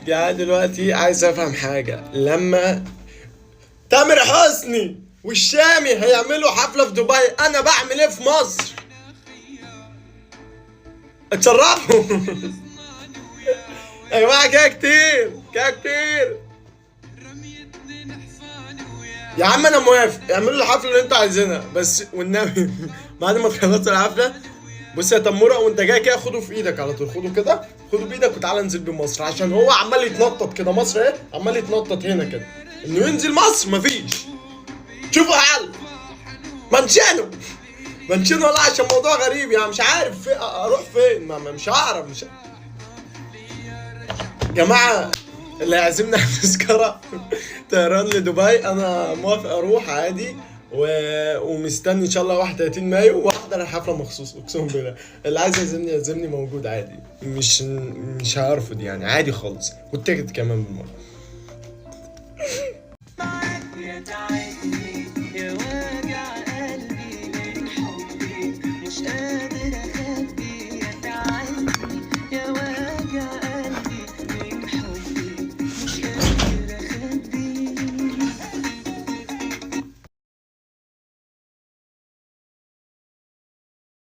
يعني دلوقتي عايز افهم حاجة، لما تامر حسني والشامي هيعملوا حفلة في دبي، انا بعمل ايه في مصر؟ اتشرفوا. يا جماعة كده كتير، كده كتير. يا عم انا موافق، اعملوا الحفلة اللي انتوا عايزينها، بس والنبي بعد ما تخلصوا الحفلة، بص يا تمورة وانت جاي كده خده في ايدك على طول، خده كده، خده بايدك وتعالى انزل بمصر، عشان هو عمال يتنطط كده، مصر ايه عمال يتنطط هنا كده، انه ينزل مصر مفيش. شوفوا حل منشانه، منشانه والله، عشان موضوع غريب يعني، مش عارف في اروح فين، مش هعرف، مش جماعة اللي يعزمنا على تذكرة طيران لدبي، انا موافق اروح عادي ومستني ان شاء الله 31 مايو واحضر الحفله مخصوص، اقسم بالله. اللي عايز يعزمني يعزمني، موجود عادي، مش هرفض يعني، عادي خالص، والتيكت كمان بالمره.